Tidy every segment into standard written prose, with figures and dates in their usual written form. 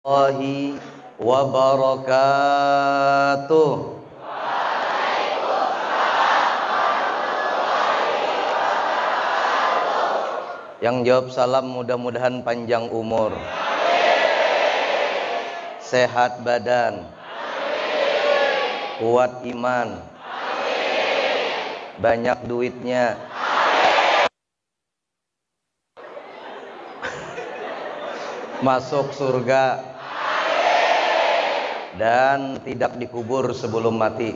Warahmatullahi wabarakatuh. Yang jawab salam mudah-mudahan panjang umur, sehat badan, kuat iman, banyak duitnya, masuk surga, dan tidak dikubur sebelum mati.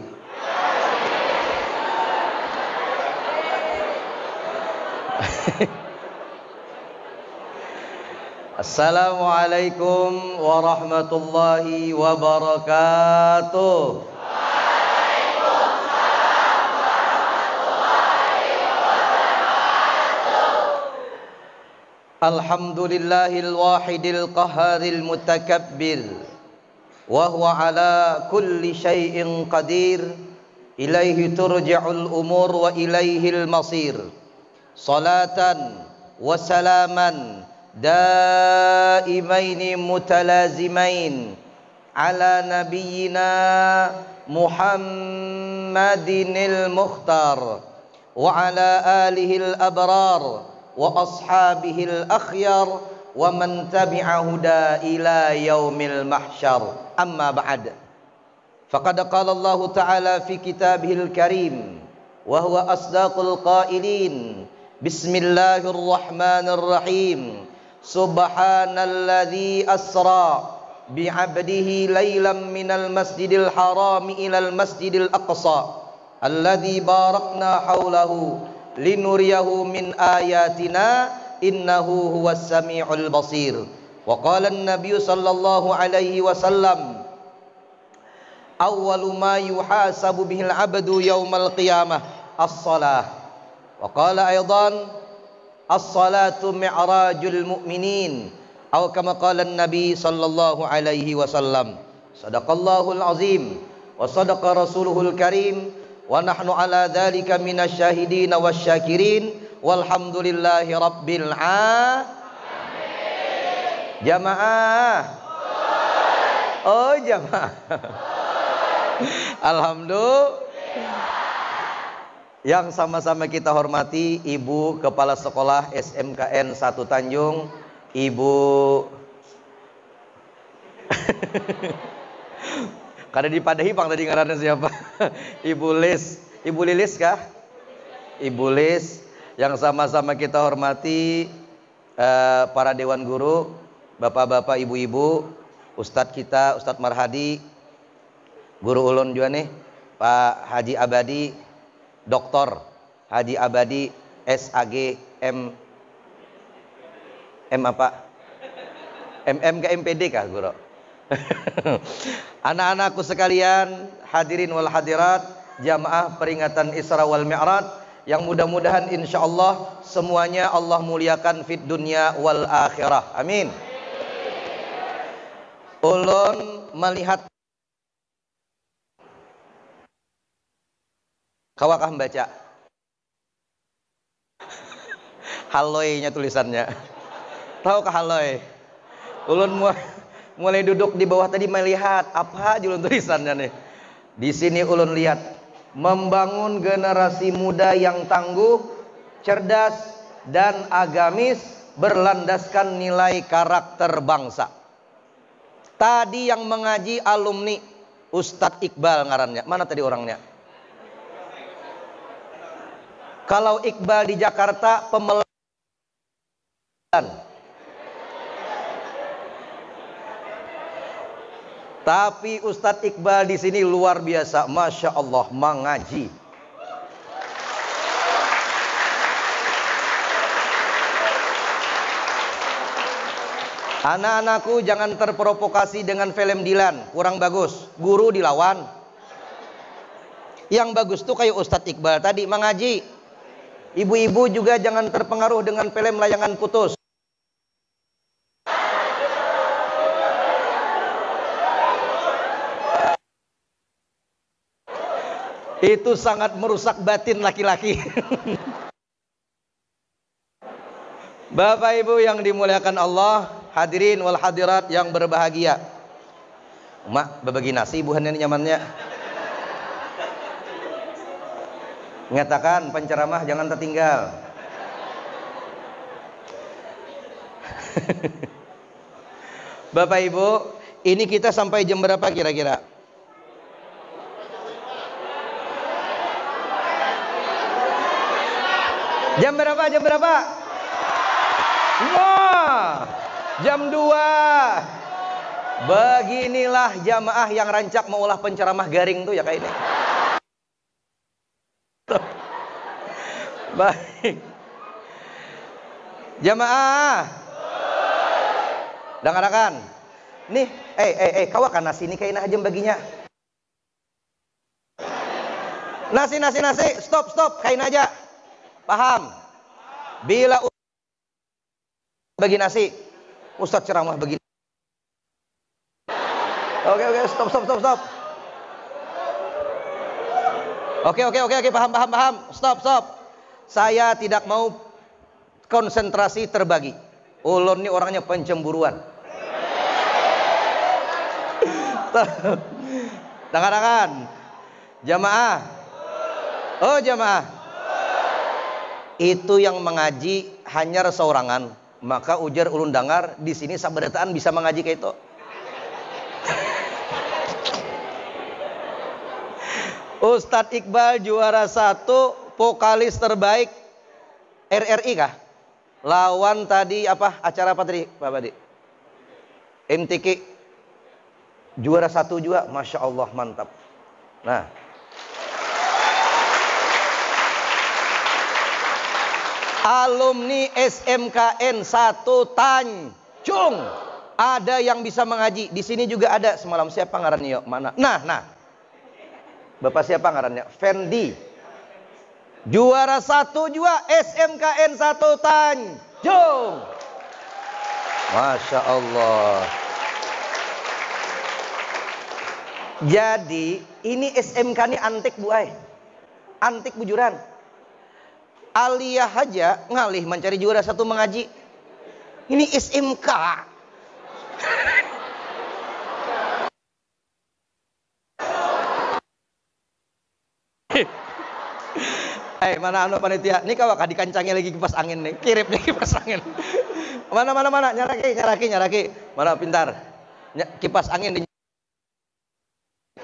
Assalamualaikum warahmatullahi wabarakatuh. Alhamdulillahil wahidil qahharil mutakabbir wa huwa ala kulli syai'in qadir, ilaihi turja'ul umur wa ilaihil masir. Salatan wa salaman daimaini mutalazimain ala nabiyyina Muhammadinil Mukhtar wa ala alihil abrar wa ashabihil akhyar wa man tabi'a huda ila yaumil mahsyar. Amma ba'd. Faqad qala Allah ta'ala fi kitabihil karim wa huwa asdaqul qailin. Bismillahirrahmanirrahim. Subhanalladzi asra bi'abdihi laylan minal masjidil haram ilal masjidil aqsa alladzi barakna haulahu linuriyahu min ayatina innahu huwas sami'ul basir. Wa qala an-nabiy sallallahu alaihi wasallam awwalu ma yuhasabu bihil 'abdu yaumal qiyamah as-shalah. Wa qala aidan as-salatu mi'rajul mu'minin aw kama qala an-nabiy sallallahu alaihi wasallam. Sadaqallahul azim wa sadaqa rasuluhul karim wa nahnu ala dzalika minasyahidin wasyakirin walhamdulillahi rabbil alamin. Jamaah. Oh jamaah. Alhamdulillah. Yang sama-sama kita hormati Ibu Kepala Sekolah SMKN 1 Tanjung, Ibu kada dipadahi pang tadi ngaranna siapa? Ibu Lis. Ibu Lilis kah? Ibu Lis. Yang sama-sama kita hormati para dewan guru, bapak-bapak, ibu-ibu, ustadz kita, Ustadz Marhadi, guru ulun juga nih, Pak Haji Abadi, Doktor Haji Abadi, SAG M apa? MM ke MPD kah guru? Anak-anakku sekalian, hadirin wal hadirat, jamaah peringatan Isra wal Mi'raj, yang mudah-mudahan insyaallah semuanya Allah muliakan fid dunya wal akhirah. Amin. Ulun melihat kawakah membaca haloy-nya tulisannya. Tahukah haloy? Ulun mulai duduk di bawah tadi melihat apa julun tulisannya nih. Di sini ulun lihat membangun generasi muda yang tangguh, cerdas dan agamis berlandaskan nilai karakter bangsa. Tadi yang mengaji alumni Ustadz Iqbal ngarannya. Mana tadi orangnya? Kalau Iqbal di Jakarta pemelajaran, tapi Ustadz Iqbal di sini luar biasa, masya Allah, mengaji. Anak-anakku jangan terprovokasi dengan film Dilan, kurang bagus. Guru dilawan. Yang bagus tuh kayak Ustadz Iqbal tadi mengaji. Ibu-ibu juga jangan terpengaruh dengan film Layangan Putus. Itu sangat merusak batin laki-laki. Bapak Ibu yang dimuliakan Allah, hadirin wal hadirat yang berbahagia. Mak berbagi nasi buhan ini nyamannya. Mengatakan penceramah jangan tertinggal. Bapak Ibu, ini kita sampai jam berapa kira-kira? Jam berapa? Jam berapa? Wah, jam 2. Beginilah jamaah yang rancak mengolah penceramah garing tuh ya kayak ini. Baik. Jamaah. Dengarkan. Nih, kawakan nasi ini kayak aja baginya. Nasi. Stop, kain aja. Paham? Bila bagi nasi, Ustadz ceramah begini. Oke, stop. Oke, paham. Stop. Saya tidak mau konsentrasi terbagi. Ulun ini orangnya pencemburuan. Dengarkan. Jamaah. Oh, jamaah. Itu yang mengaji hanya seorangan, maka ujar ulun dengar di sini sabarataan bisa mengaji kayak itu. Ustadz Iqbal juara 1, vokalis terbaik RRI kah? Lawan tadi apa? Acara apa tadi, Pak Badi? MTQ juara 1 juga, masya Allah mantap. Nah. Alumni SMKN 1 Tanjung. Ada yang bisa mengaji. Di sini juga ada semalam. Siapa ngarannya? Mana? Nah. Bapak siapa ngarannya? Fendi. Juara 1 juga SMKN 1 Tanjung. Masya Allah. Jadi ini SMK ini antik Bu Ay. Antik bujuran. Aliyah aja ngalih mencari juara 1 mengaji. Ini SMK. Mana panitia? Ini kawak dikancangnya lagi kipas angin nih. Kiripnya kipas angin. Mana nyaraki. Mana pintar. Kipas angin di.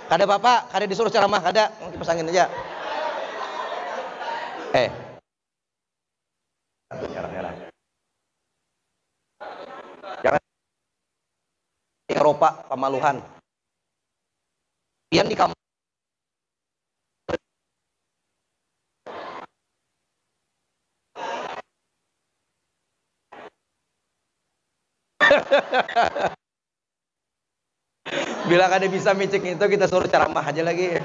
Kada bapak, kada disuruh ceramah, kada kipas angin aja. Nyerah. Jangan Eropa pemaluhan. Pian di kamar. Bila kada bisa micik itu kita suruh ceramah aja lagi.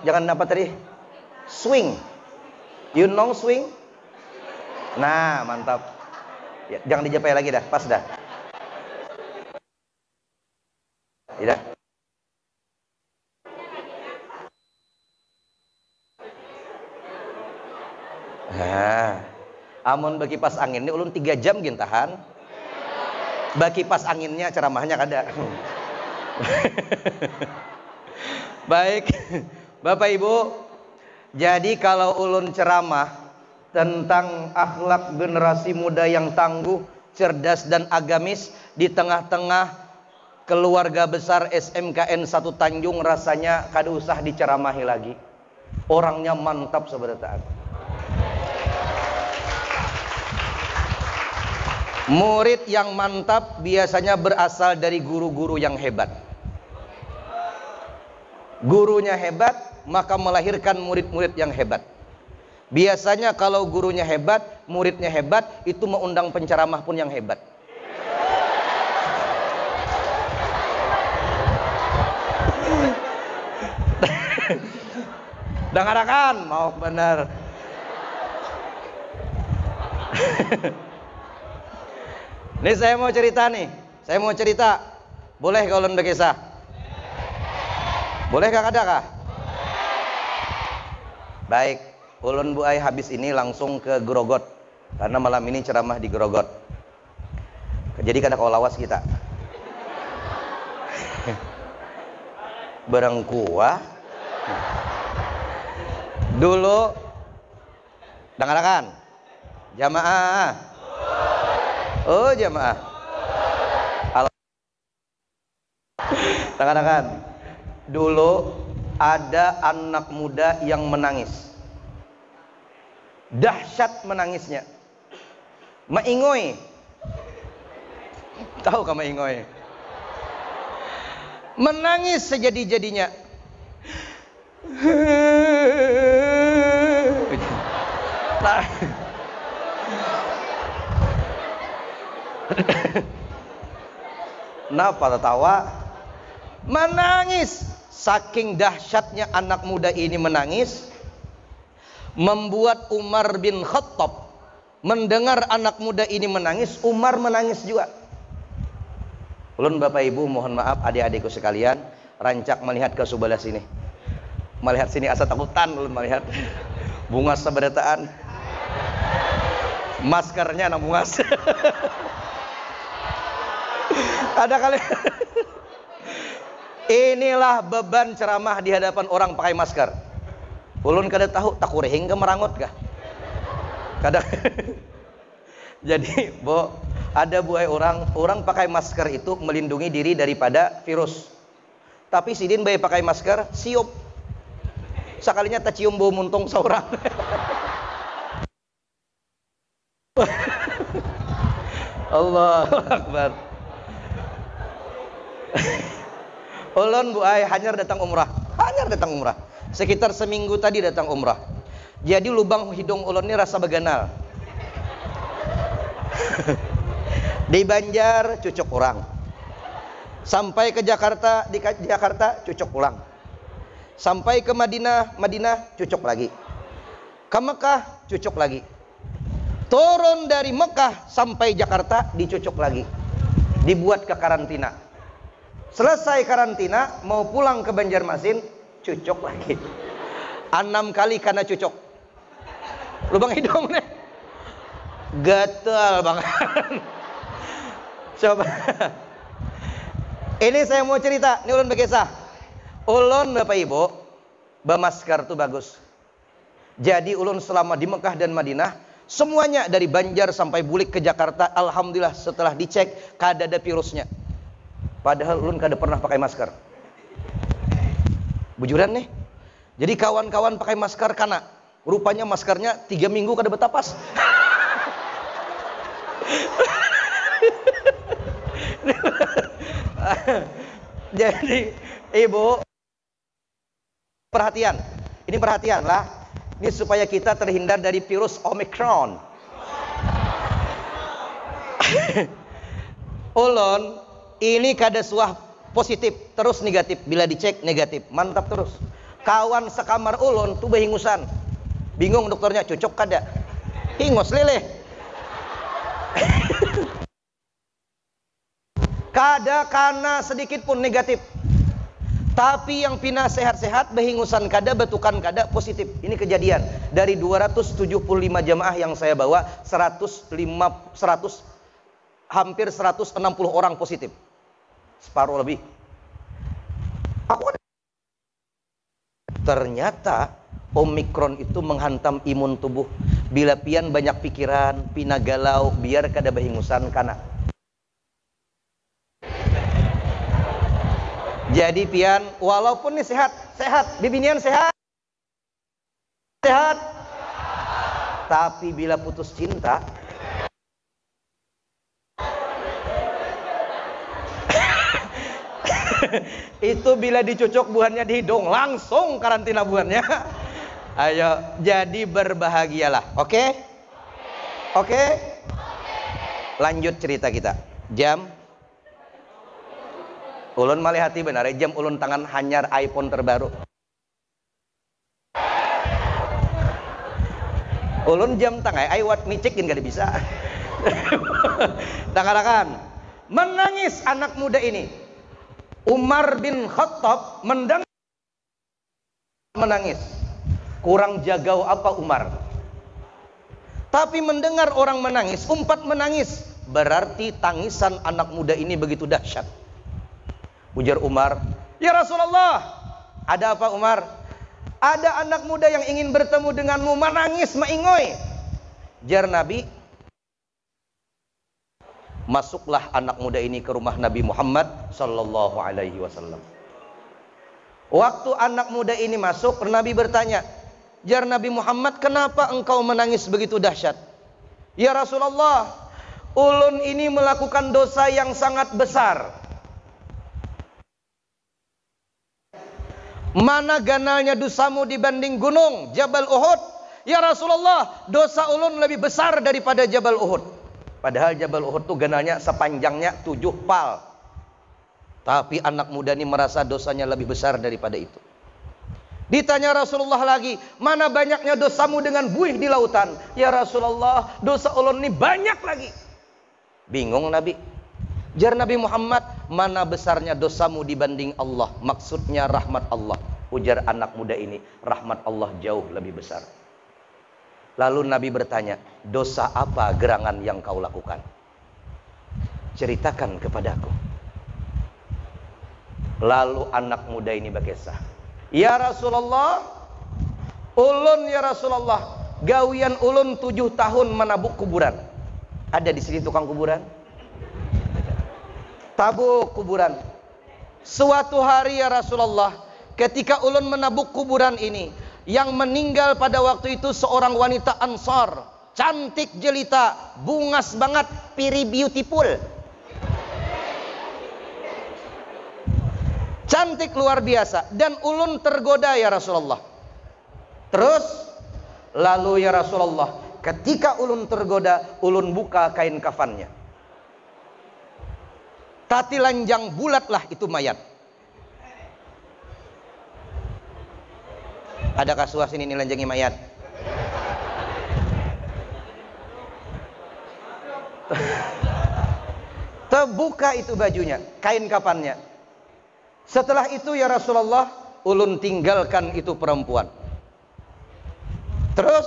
Jangan apa tadi? Swing. You know swing? Nah, mantap. Ya, jangan dijapai lagi dah, pas dah. Tidak. Nah, amun bagi pas angin ini ulun 3 jam gin tahan. Bagi pas anginnya ceramahnya kada. Baik, Bapak Ibu. Jadi kalau ulun ceramah tentang akhlak generasi muda yang tangguh, cerdas dan agamis di tengah-tengah keluarga besar SMKN 1 Tanjung, rasanya kada usah diceramahi lagi. Orangnya mantap sebenarnya. Murid yang mantap biasanya berasal dari guru-guru yang hebat. Gurunya hebat, maka melahirkan murid-murid yang hebat. Biasanya kalau gurunya hebat, muridnya hebat, itu mengundang penceramah pun yang hebat. Dengarkan, mau benar. Nih saya mau cerita. Boleh kalau anda kisah? Bolehkah kadakah? Baik, ulun Bu Ai habis ini langsung ke Grogot karena malam ini ceramah di Grogot. Jadi kada kau lawas kita. Berengkuah. Dulu dengarkan. Jamaah. Oh, jamaah. Dengarkan. Dulu ada anak muda yang menangis. Dahsyat menangisnya. Maingoy. Tahu kamu maingoy? Menangis sejadi-jadinya. Kenapa tertawa? Menangis. Saking dahsyatnya anak muda ini menangis, membuat Umar bin Khattab mendengar anak muda ini menangis. Umar menangis juga. Ulun Bapak Ibu mohon maaf adik-adikku sekalian, rancak melihat ke sebelah sini. Melihat sini asa takutan ulun melihat. Bungas sabarataan. Maskernya anak bungas. Ada kali. Inilah beban ceramah di hadapan orang pakai masker. Ulun kada tahu takurehing ke merangut kah? Kada. Jadi, Bo, ada buai orang pakai masker itu melindungi diri daripada virus. Tapi sidin bae pakai masker, siup. Sekalinya tak cium bau muntung seorang. Allahu Akbar. Ulun Bu Ai hanyar datang umrah. Sekitar seminggu tadi datang umrah. Jadi lubang hidung ulun ini rasa beganal. Di Banjar cucuk orang. Sampai ke Jakarta, di Jakarta cucuk ulang. Sampai ke Madinah cucuk lagi. Ke Mekah cucuk lagi. Turun dari Mekah sampai Jakarta dicucuk lagi. Dibuat ke karantina. Selesai karantina, mau pulang ke Banjarmasin, cucuk lagi. 6 kali karena cucuk. Lubang hidung nih. Gatal banget. Coba. Ini saya mau cerita, ini ulun berkisah. Ulun Bapak Ibu, bermasker tuh bagus. Jadi ulun selama di Mekah dan Madinah, semuanya dari Banjar sampai Bulik ke Jakarta, alhamdulillah setelah dicek kada ada virusnya. Padahal ulun kada pernah pakai masker. Bujuran nih. Jadi kawan-kawan pakai masker karena rupanya maskernya 3 minggu kada betapas. Jadi Ibu perhatian. Ini perhatian lah. Ini supaya kita terhindar dari virus Omicron. Ulun ini kada suah positif, terus negatif. Bila dicek negatif, mantap terus. Kawan sekamar ulun tuh behingusan. Bingung dokternya, cocok kada. Hingus leleh. Kada kana sedikit pun negatif. Tapi yang pina sehat-sehat, behingusan kada, betukan kada, positif. Ini kejadian. Dari 275 jamaah yang saya bawa, hampir 160 orang positif. Separuh lebih. Ternyata Omikron itu menghantam imun tubuh. Bila pian banyak pikiran, pina galau, biar kada behingusan kana. Jadi pian walaupun nih sehat, bibinian sehat. Tapi bila putus cinta, itu bila dicucuk buahnya di hidung, langsung karantina buahnya. Ayo, jadi berbahagialah. Oke? Lanjut cerita kita. Jam ulun malihati benar, jam ulun tangan hanyar iPhone terbaru. Ulun jam tangan iWatch nicekin gak bisa. Tangan menangis anak muda ini. Umar bin Khattab mendengar menangis. Kurang jagau apa Umar? Tapi mendengar orang menangis, umpat menangis, berarti tangisan anak muda ini begitu dahsyat. Ujar Umar, "Ya Rasulullah." "Ada apa Umar?" "Ada anak muda yang ingin bertemu denganmu, menangis maingoy." Jar Nabi, masuklah anak muda ini ke rumah Nabi Muhammad sallallahu alaihi wasallam. Waktu anak muda ini masuk, Nabi bertanya, "Jar Nabi Muhammad, kenapa engkau menangis begitu dahsyat?" "Ya Rasulullah, ulun ini melakukan dosa yang sangat besar. Mana ganalnya dosamu dibanding gunung Jabal Uhud? Ya Rasulullah, dosa ulun lebih besar daripada Jabal Uhud." Padahal Jabal Uhud itu ganalnya sepanjangnya 7 pal. Tapi anak muda ini merasa dosanya lebih besar daripada itu. Ditanya Rasulullah lagi, "Mana banyaknya dosamu dengan buih di lautan?" "Ya Rasulullah, dosa ulun ini banyak lagi." Bingung Nabi. Jar Nabi Muhammad, "Mana besarnya dosamu dibanding Allah?" Maksudnya rahmat Allah. Ujar anak muda ini, rahmat Allah jauh lebih besar. Lalu Nabi bertanya, "Dosa apa gerangan yang kau lakukan? Ceritakan kepadaku." Lalu anak muda ini berkisah, "Ya Rasulullah, ulun ya Rasulullah, gawian ulun 7 tahun menabuk kuburan." Ada di sini tukang kuburan? Tabuk kuburan. Suatu hari ya Rasulullah, ketika ulun menabuk kuburan ini, yang meninggal pada waktu itu seorang wanita Ansar, cantik jelita, bungas banget, piri beautiful, cantik luar biasa, dan ulun tergoda ya Rasulullah. Terus lalu ya Rasulullah, ketika ulun tergoda, ulun buka kain kafannya, tati lanjang bulatlah itu mayat. Adakah suas ini lanjangi mayat? Terbuka itu bajunya, kain kafannya. Setelah itu ya Rasulullah, ulun tinggalkan itu perempuan. Terus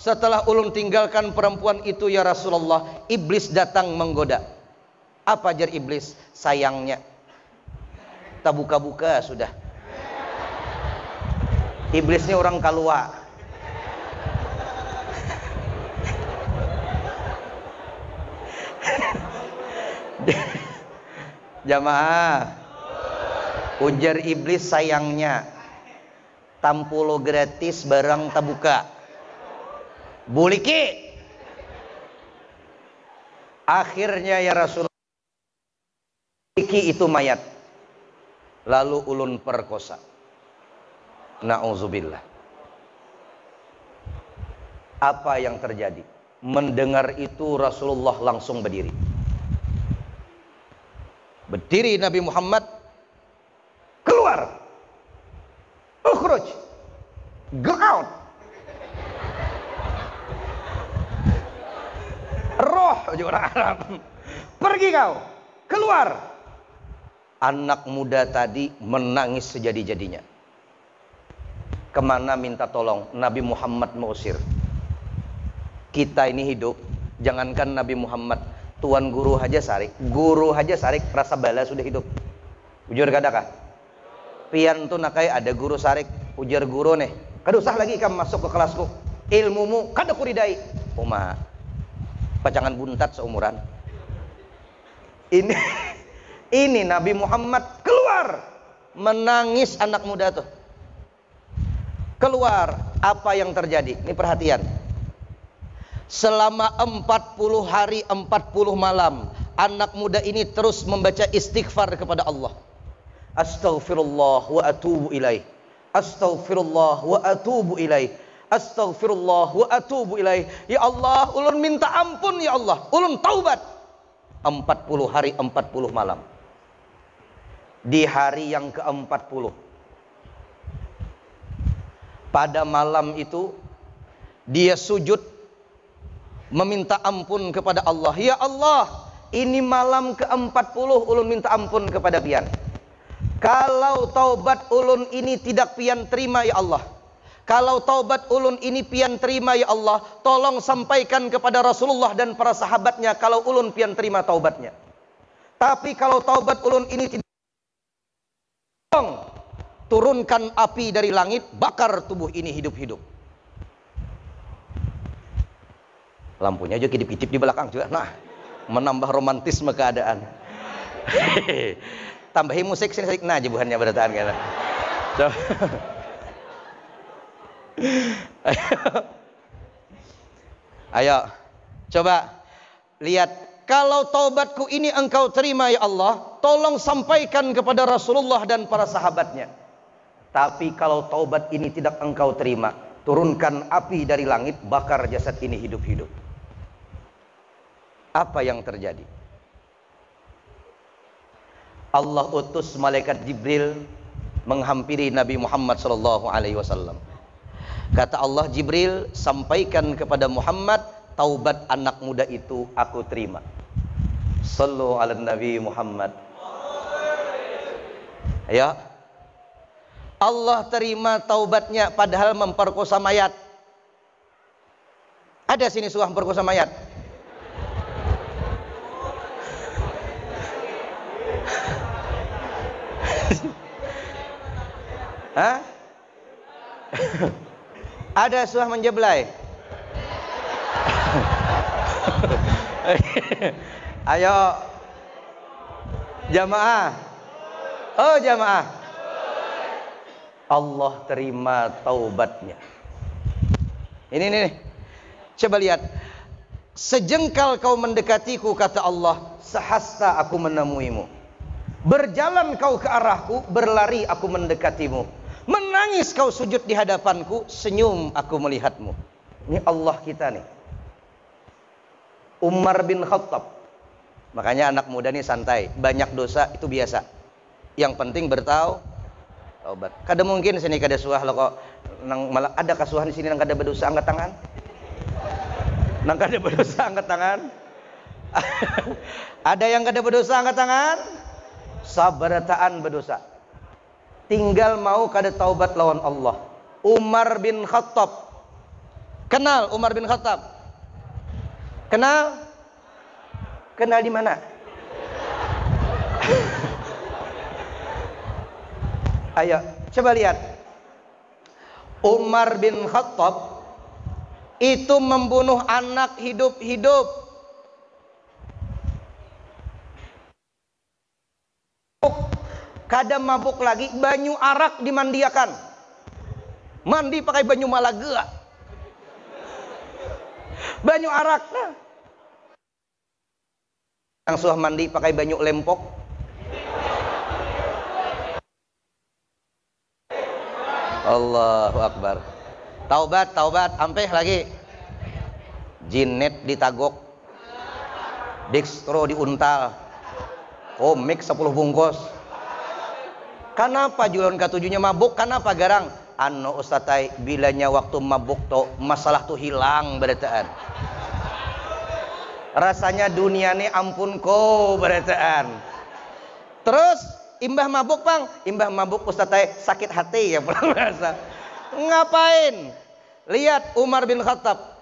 setelah ulun tinggalkan perempuan itu ya Rasulullah, iblis datang menggoda. Apa jar iblis? Sayangnya tak buka-buka sudah. Iblisnya orang kalua. Jamaah, ujar iblis sayangnya, tampulo gratis barang tabuka. Buliki. Akhirnya ya Rasulullah, buliki itu mayat. Lalu ulun perkosa. Na'udzubillah. Apa yang terjadi? Mendengar itu Rasulullah langsung berdiri. Berdiri Nabi Muhammad, keluar, ukhruj, go out, roh orang Arab, pergi kau, keluar. Anak muda tadi menangis sejadi-jadinya. Kemana minta tolong? Nabi Muhammad mengusir. Kita ini hidup, jangankan Nabi Muhammad, Tuan Guru Haja Sarik, Guru Haja Sarik rasa bala sudah hidup. Ujur kadakah? Pian tuh nakai ada Guru Sarik, ujar guru nih, kada usah lagi kamu masuk ke kelasku, ilmumu kada kuridai. Uma, pacangan buntat seumuran. Ini Nabi Muhammad keluar, menangis anak muda tuh. Keluar, apa yang terjadi? Ini perhatian. Selama 40 hari 40 malam, anak muda ini terus membaca istighfar kepada Allah. Astaghfirullah wa atubu ilaih. Astaghfirullah wa atubu ilaih. Astaghfirullah wa atubu ilaih. Ya Allah, ulun minta ampun ya Allah. Ulun taubat. 40 hari 40 malam. Di hari yang ke-40, pada malam itu dia sujud meminta ampun kepada Allah. Ya Allah, ini malam ke-40 ulun minta ampun kepada pian. Kalau taubat ulun ini tidak pian terima ya Allah, kalau taubat ulun ini pian terima ya Allah, tolong sampaikan kepada Rasulullah dan para sahabatnya kalau ulun pian terima taubatnya. Tapi kalau taubat ulun ini tidak, tolong turunkan api dari langit, bakar tubuh ini hidup-hidup. Lampunya aja kidip-kidip di belakang juga. Nah, menambah romantisme keadaan. Tambahi musik sini, nah jebuhannya berataan kan. Ayo, coba lihat. Kalau taubatku ini engkau terima ya Allah, tolong sampaikan kepada Rasulullah dan para sahabatnya. Tapi kalau taubat ini tidak engkau terima, turunkan api dari langit, bakar jasad ini hidup-hidup. Apa yang terjadi? Allah utus malaikat Jibril menghampiri Nabi Muhammad SAW. Kata Allah, Jibril, sampaikan kepada Muhammad, taubat anak muda itu aku terima. Sallu ala Nabi Muhammad. Ayo. Allah terima taubatnya padahal memperkosa mayat. Ada sini surah memperkosa mayat? Hah? Ada surah menjeblai? Ayo jamaah. Oh jamaah. Allah terima taubatnya. Ini nih. Coba lihat. Sejengkal kau mendekatiku, kata Allah, sehasta aku menemuimu. Berjalan kau ke arahku, berlari aku mendekatimu. Menangis kau sujud di hadapanku, senyum aku melihatmu. Ini Allah kita nih. Umar bin Khattab. Makanya anak muda nih santai, banyak dosa itu biasa. Yang penting bertaubat. Kada mungkin sini kada suah lo kok nang malah ada kasuhan di sini nang kada berdosa angkat tangan. Nang kada berdosa angkat tangan. Ada yang kada berdosa angkat tangan. Sabarataan berdosa. Tinggal mau kada taubat lawan Allah. Umar bin Khattab. Kenal Umar bin Khattab? Kenal? Kenal di mana? Ayo, coba lihat. Umar bin Khattab itu membunuh anak hidup-hidup. Kadang mabuk lagi, banyu arak dimandiakan. Mandi pakai banyu Malaga. Banyu arak. Nah. Yang suah mandi pakai banyu lempok. Allahu Akbar. Taubat, taubat, ampeh lagi. Jinet ditagok. Dextro diuntal. Komik 10 bungkus. Kenapa jualan ketujuhnya mabuk? Kenapa garang? Anu ustatai, bilanya waktu mabuk to masalah tuh hilang berataan. Rasanya dunia nih ampun ko berataan. Terus imbah mabuk pang, imbah mabuk ustatai sakit hati ya pulang rasa. Ngapain? Lihat Umar bin Khattab.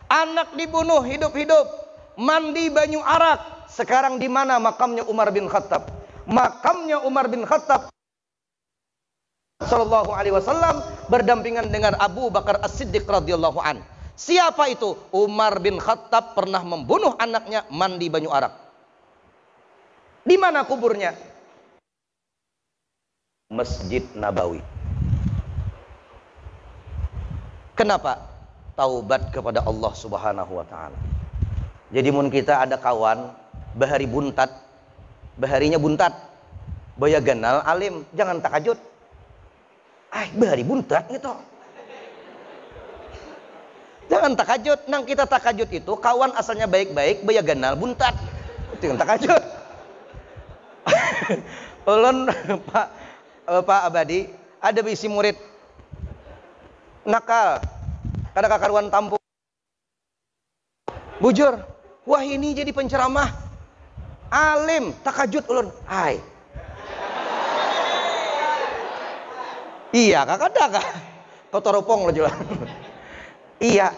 Anak dibunuh hidup-hidup, mandi banyu arak. Sekarang di mana makamnya Umar bin Khattab? Makamnya Umar bin Khattab sallallahu alaihi wasallam berdampingan dengan Abu Bakar As-Siddiq radhiyallahu an. Siapa itu? Umar bin Khattab pernah membunuh anaknya mandi banyu arak. Di mana kuburnya? Masjid Nabawi. Kenapa? Taubat kepada Allah Subhanahu wa taala. Jadi mun kita ada kawan bahari buntat, baharinya buntat, boya ganal alim, jangan takajud. Bahari buntat gitu. Jangan takajud. Nang kita takajud itu kawan asalnya baik-baik, boya ganal buntat. Itu yang takajud. Ulun Pak Abadi ada bisi murid nakal, kada kakaruan tampung. Bujur, wah ini jadi penceramah. Alim, takajud ulun. Iya, kakak ada kak. Kau toropong lo jual. Iya,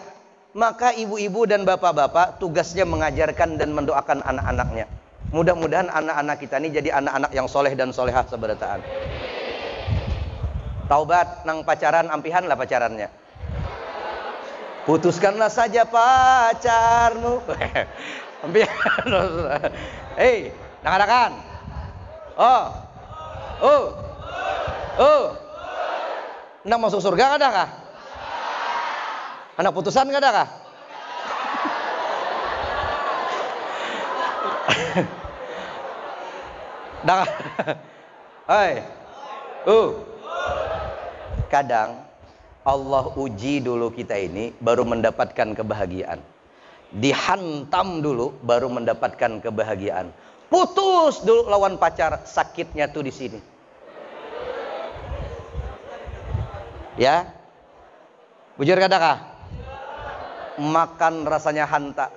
maka ibu-ibu dan bapak-bapak tugasnya mengajarkan dan mendoakan anak-anaknya. Mudah-mudahan anak-anak kita ini jadi anak-anak yang soleh dan solehah seberataan. Taubat nang pacaran, ampihan lah pacarannya. Putuskanlah saja pacarmu. Ampihan. Hei, dengarkan. Nang masuk surga ada kah? Anak putusan ada kah? Dah. Hai. Kadang Allah uji dulu kita ini baru mendapatkan kebahagiaan. Dihantam dulu baru mendapatkan kebahagiaan. Putus dulu lawan pacar, sakitnya tuh di sini. Ya. Bujur kadakah? Makan rasanya hanta.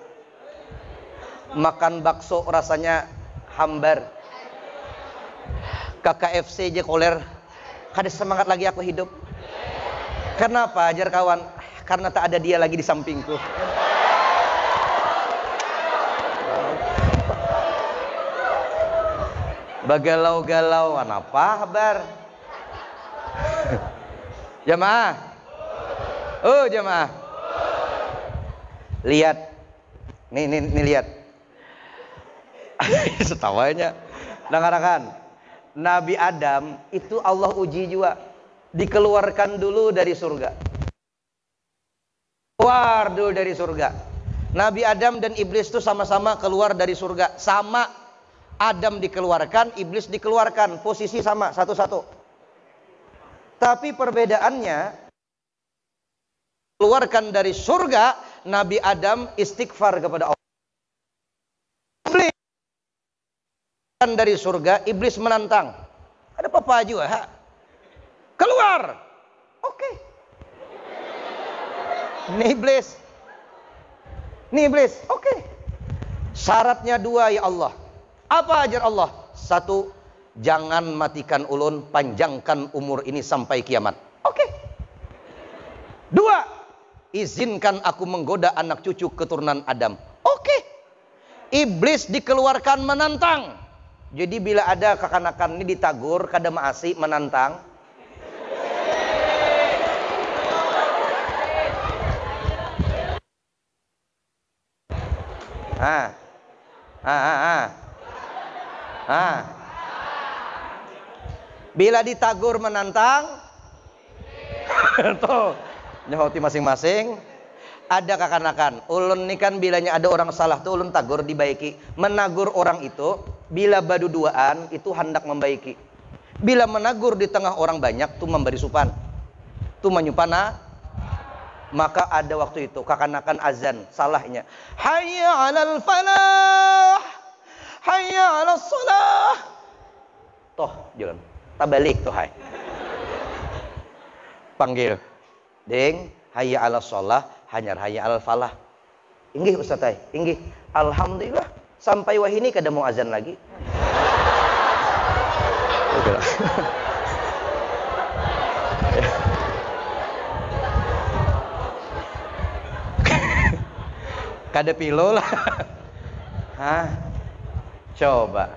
Makan bakso rasanya hambar. KKFC je koler. Kada semangat lagi aku hidup. Kenapa ajar kawan? Karena tak ada dia lagi di sampingku. Bagalau-galauan apa kabar? Jamaah. Jamaah. Lihat. Nih lihat. Setawanya. Dengarkan. Nabi Adam itu Allah uji juga. Dikeluarkan dulu dari surga. Keluar dulu dari surga. Nabi Adam dan iblis itu sama-sama keluar dari surga. Sama. Adam dikeluarkan, iblis dikeluarkan. Posisi sama, satu-satu. Tapi perbedaannya, keluarkan dari surga, Nabi Adam istighfar kepada Allah. Iblis dari surga, iblis menantang. Ada apa juga, ha? Keluar. Oke. Ini iblis. Oke. Syaratnya dua ya Allah. Apa ajar Allah? Satu, jangan matikan ulun, panjangkan umur ini sampai kiamat. Oke. Dua, izinkan aku menggoda anak cucu keturunan Adam. Oke. Iblis dikeluarkan menantang. Jadi bila ada kekanakan ini ditagur, kada maasi menantang. Bila ditagur menantang, tuh nyahoti masing-masing. Ada kekanakan. Ulun ini kan bilanya ada orang salah tuh ulun tagur dibaiki. Menagur orang itu bila badu duaan itu hendak membaiki. Bila menagur di tengah orang banyak tuh memberi supan. Tuh menyupana. Maka ada waktu itu kekanakan azan salahnya. Hayya 'alal falah. Hayya 'alas shalah. Toh jalan. Tak balik tuh hai. Panggil. Ding, hayya 'alas shalah, hanyar hayya 'alal falah. Inggih Ustaz ai, inggih. Alhamdulillah sampai wahini kada mau azan lagi. Kada pilo lah. Hah? Coba.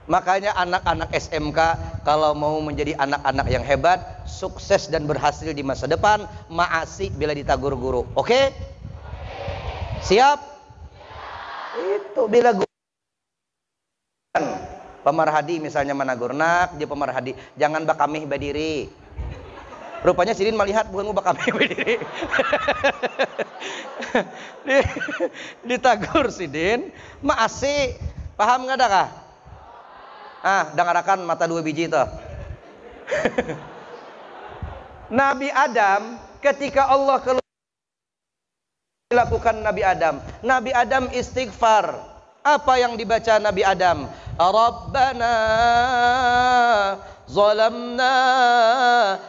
Makanya anak-anak SMK kalau mau menjadi anak-anak yang hebat, sukses dan berhasil di masa depan, maasi bila ditagur guru. Oke? Siap? Itu bila guru pemarhadi misalnya menagur, nak, dia pemarhadi, jangan bakamih berdiri. Rupanya Sidin melihat bukan mau bakamih berdiri. Ditagur Sidin, maasi. Paham nggak ada kah? Dengarkan mata dua biji itu. Nabi Adam ketika Allah dilakukan Nabi Adam istighfar. Apa yang dibaca Nabi Adam? Rabbana zalamna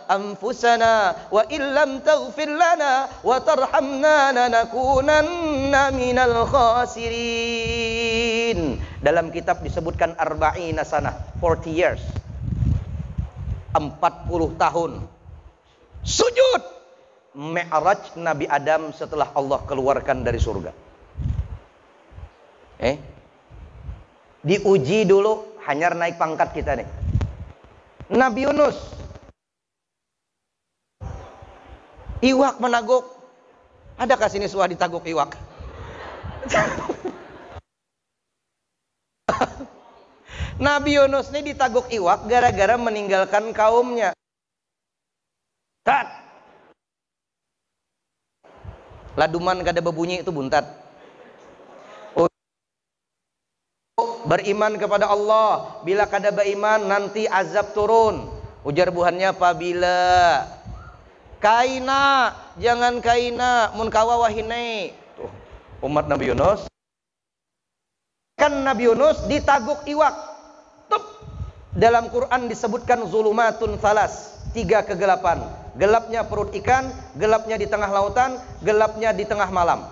anfusana wa illam taghfir lana wa tarhamna lanakunanna minal khasirin. Dalam kitab disebutkan arba'ina sanah, 40 years. 40 tahun sujud Mi'raj Nabi Adam setelah Allah keluarkan dari surga. Diuji dulu, hanyar naik pangkat kita nih. Nabi Yunus, iwak menaguk. Adakah sini suah ditaguk iwak? Nabi Yunus ini ditaguk iwak gara-gara meninggalkan kaumnya. Tat. Laduman kada berbunyi itu buntat. Beriman kepada Allah, bila kada beriman nanti azab turun. Ujar buhannya apabila kaina, jangan kaina, mun kawa wahine. Tuh, umat Nabi Yunus. Kan Nabi Yunus ditaguk iwak. Tup. Dalam Quran disebutkan zulumatun salas, 3 kegelapan. Gelapnya perut ikan, gelapnya di tengah lautan, gelapnya di tengah malam.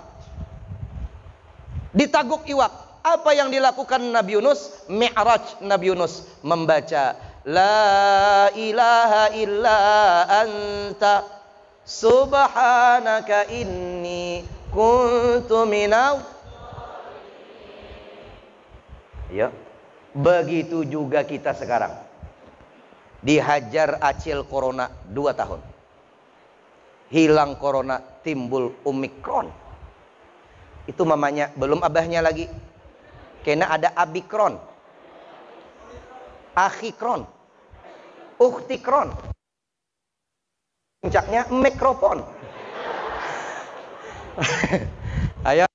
Ditaguk iwak. Apa yang dilakukan Nabi Yunus? Mi'raj Nabi Yunus membaca La ilaha illa anta subhanaka inni kuntu minau. Ya. Begitu juga kita sekarang. Dihajar acil corona 2 tahun. Hilang corona, timbul Omikron. Itu mamanya, belum abahnya lagi. Kena ada Abikron, Akhikron, Uktikron. Puncaknya Mikropon. Ayo.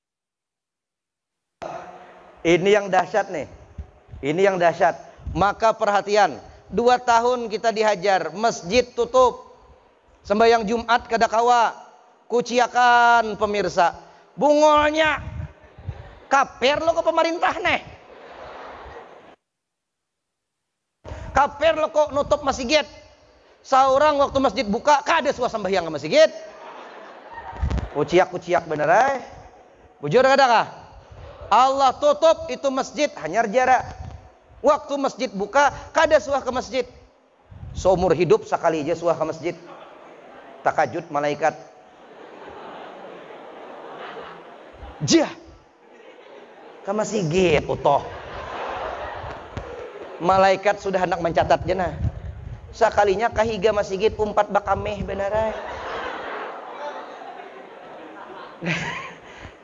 Ini yang dahsyat nih. Ini yang dahsyat. Maka perhatian, 2 tahun kita dihajar, masjid tutup, sembahyang Jumat kada kawa, kuciakan pemirsa, bungolnya kaper lo ke pemerintah nih. Kaper lo kok nutup masjid. Seorang waktu masjid buka kada suah sembahyang ke masjid. Kuciak bener ay. Bujur kada kah? Allah tutup itu masjid hanyar jarak. Waktu masjid buka kada suah ke masjid. Seumur hidup sekali aja suah ke masjid. Takajud malaikat. Jah. Ke masjid utoh. Malaikat sudah hendak mencatat jenah. Sakalinya kahiga masjid umpat bakameh beneran.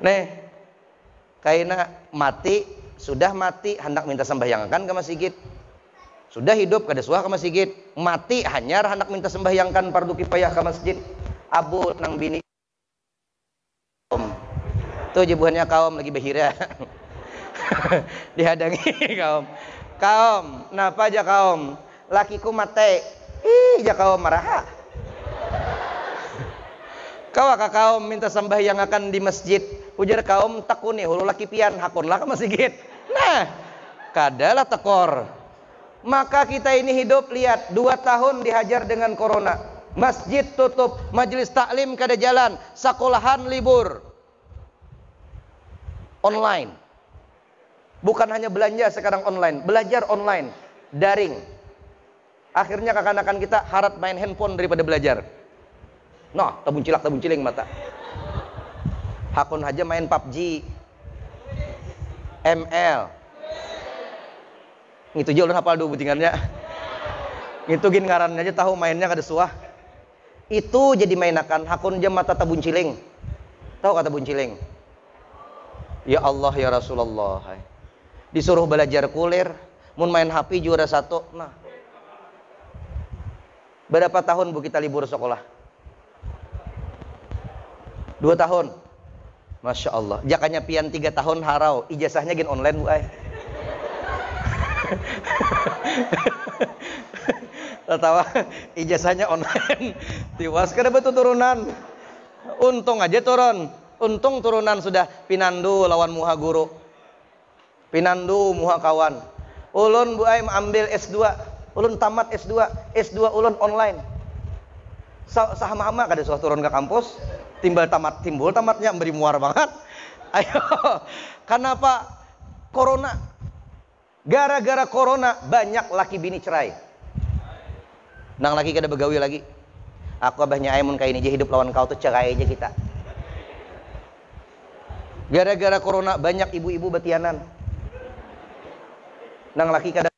Nih, kaina mati, sudah mati hendak minta sembahyangkan ke masjid. Sudah hidup kada suah ke masjid. Mati hanyar hendak minta sembahyangkan fardu kifayah ke masjid. Abu nang bini. Tuh jebuhannya kaum lagi bahira. Dihadangi kaum napa aja kaum lakiku mate ja kaum marah kaum minta sembahyang akan di masjid ujar kaum takuni hulu laki pian hakunlah ke masjid. Nah kadalah tekor. Maka kita ini hidup lihat 2 tahun dihajar dengan corona, masjid tutup, majelis taklim kada jalan, sekolahan libur, online. Bukan hanya belanja sekarang online, belajar online, daring. Akhirnya kekanakan kita harap main handphone daripada belajar. Nah, tabun ciling mata. Hakun aja main PUBG, ML. Itu aja ulun hafal dulu butingannya. Itu gin ngarannya aja tahu mainnya kada suah. Itu jadi mainakan hakun aja mata tabun ciling. Tahu kata tabun ciling? Ya Allah ya Rasulullah. Disuruh belajar kulir, mun main HP juara 1. Nah, berapa tahun bu kita libur sekolah? 2 tahun. Masya Allah. Jakanya pian 3 tahun harau, ijazahnya gin online bu ay. Tertawa, ijazahnya online. Tiwas kada betul turunan. Untung aja turun. Untung turunan sudah pinandu lawan muha guru. Pinandu muha kawan. Ulun bu ay ambil S2. Ulun tamat S2. S2 ulun online. Sahama-hama kada suah turun ke kampus. Timbul tamatnya beri muar banget. Ayo. Kenapa? Corona. Gara-gara corona banyak laki bini cerai. Nang lagi kada begawi lagi. Aku abahnya aimun kayak ini aja hidup lawan kau tuh cerai aja kita. Gara-gara corona banyak ibu-ibu betianan. Nang laki kada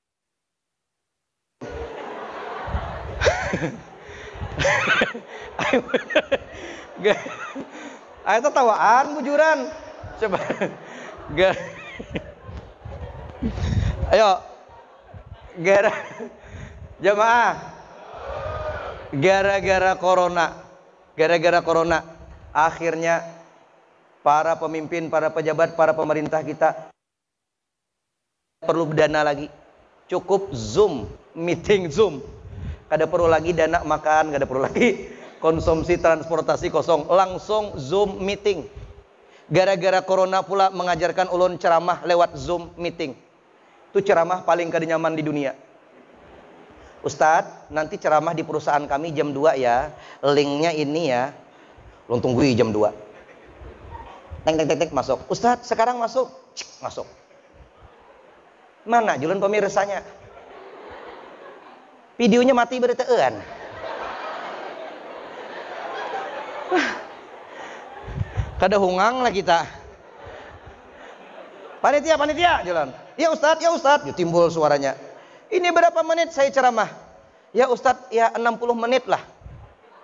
ayo tertawaan bujuran. Coba. Ayo. Jamaah. Gara-gara corona akhirnya para pemimpin, para pejabat, para pemerintah kita perlu dana lagi. Cukup Zoom, meeting Zoom. Kada perlu lagi dana makan, kada perlu lagi konsumsi transportasi kosong, langsung Zoom meeting. Gara-gara corona pula mengajarkan ulun ceramah lewat Zoom meeting. Itu ceramah paling kada nyaman di dunia. Ustadz, nanti ceramah di perusahaan kami jam 2 ya. Linknya ini ya. Ulun tunggui jam 2. Tek masuk. Ustadz, sekarang masuk. Cik, masuk. Mana julun pemirsanya? Videonya mati bertean. Kada hungang lah kita. Panitia jalan. Ya Ustadz. Ya, timbul suaranya. Ini berapa menit saya ceramah? Ya Ustadz, ya 60 menit lah.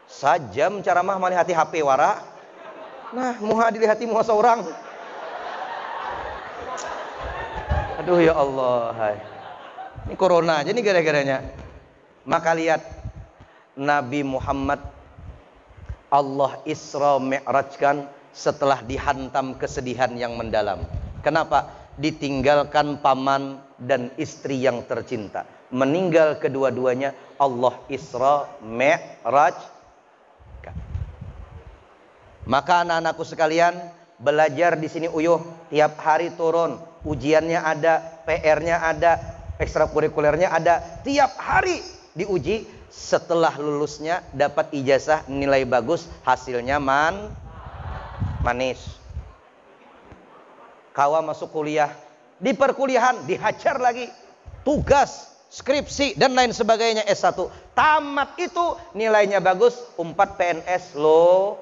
Sajam ceramah malih hati HP wara. Nah, muha dilihati muha seorang. Aduh ya Allah. Hai. Ini corona aja nih gara-garanya. Maka lihat Nabi Muhammad Allah Isra Mi'rajkan setelah dihantam kesedihan yang mendalam. Kenapa? Ditinggalkan paman dan istri yang tercinta. Meninggal kedua-duanya, Allah Isra Mi'raj. Maka anak-anakku sekalian, belajar di sini uyuh, tiap hari turun, ujiannya ada, PR-nya ada, ekstrakurikulernya ada, tiap hari diuji. Setelah lulusnya dapat ijazah nilai bagus, hasilnya manis. Kawa masuk kuliah, di perkuliahan dihajar lagi, tugas, skripsi dan lain sebagainya S1. Tamat itu nilainya bagus, 4 PNS lulus.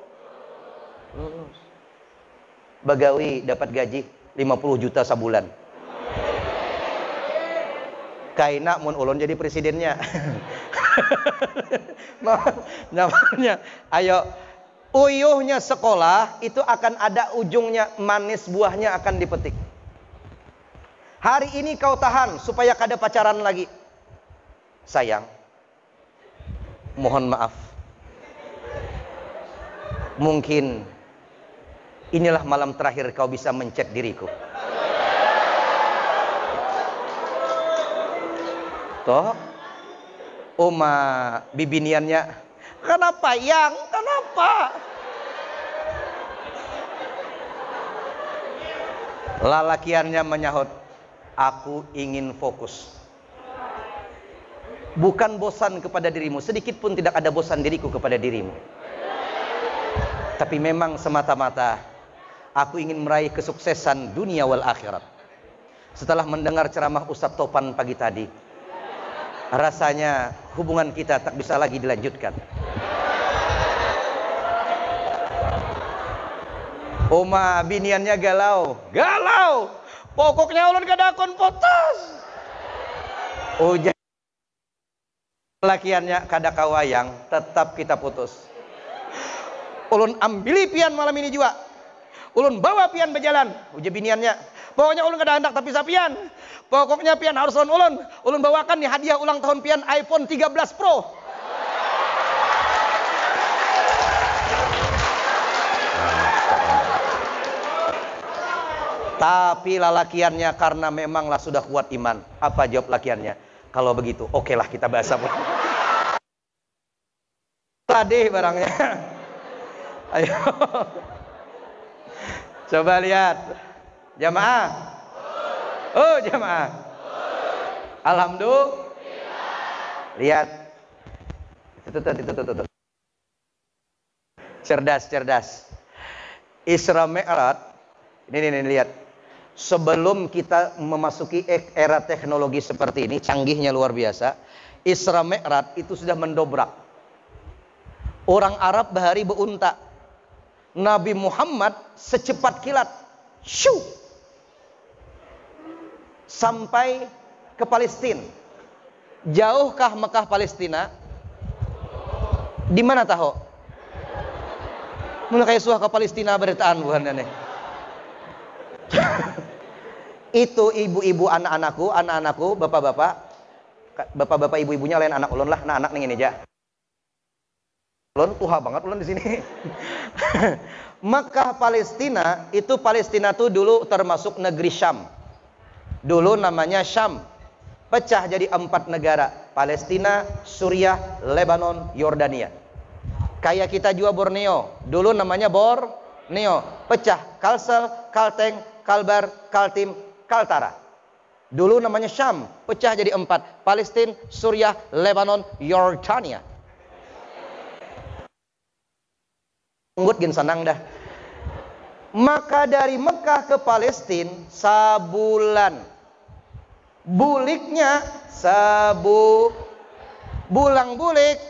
Bagawi dapat gaji 50 juta sebulan. Kaina mun ulun jadi presidennya. Namanya ayo. Uyuhnya sekolah itu akan ada ujungnya, manis buahnya akan dipetik. Hari ini kau tahan supaya kada pacaran lagi. Sayang, mohon maaf. Mungkin inilah malam terakhir kau bisa mencet diriku. Toh, Oma bibiniannya. Kenapa yang? Kenapa? Lalakiannya menyahut, aku ingin fokus. Bukan bosan kepada dirimu, sedikit pun tidak ada bosan diriku kepada dirimu. Tapi memang semata-mata aku ingin meraih kesuksesan dunia wal akhirat. Setelah mendengar ceramah Ustadz Topan pagi tadi, rasanya hubungan kita tak bisa lagi dilanjutkan. Oma biniannya galau. Pokoknya ulun kada akon potos. Ujar lakiannya kada kawayang, tetap kita putus. Ulun ambili pian malam ini juga. Ulun bawa pian berjalan. Ujar biniannya, pokoknya ulun kada hendak tapi sapian. Pokoknya pian harus ulun. Ulun bawakan nih hadiah ulang tahun pian iPhone 13 Pro. Tapi lalakiannya karena memanglah sudah kuat iman. Apa jawab lakiannya? Kalau begitu, okelah kita bahas apa. Tadi barangnya. Ayo. Coba lihat. Jamaah. Oh, jamaah. Alhamdulillah. Lihat. Itu. Cerdas. Isra Mi'raj. Ini lihat. Sebelum kita memasuki era teknologi seperti ini, canggihnya luar biasa. Isra Mi'raj itu sudah mendobrak. Orang Arab bahari beunta. Nabi Muhammad secepat kilat, syuh, sampai ke Palestina. Jauhkah Mekah Palestina? Di mana tahu? Mulai kayak suah ke Palestina beritaan bukan nih. Itu ibu-ibu anak-anakku, bapak-bapak ibu-ibunya lain anak ulun lah, nah anak ning ini aja. Ulun tuha banget ulun di sini. Mekah Palestina tuh dulu termasuk negeri Syam. Dulu namanya Syam. Pecah jadi 4 negara. Palestina, Suriah, Lebanon, Yordania. Kayak kita juga Borneo. Dulu namanya Borneo. Pecah Kalsel, Kalteng, Kalbar, Kaltim, Kaltara. Dulu namanya Syam. Pecah jadi 4. Palestina, Suriah, Lebanon, Yordania. Nggut gin senang dah. Maka dari Mekah ke Palestina sabulan. Buliknya bulang-bulik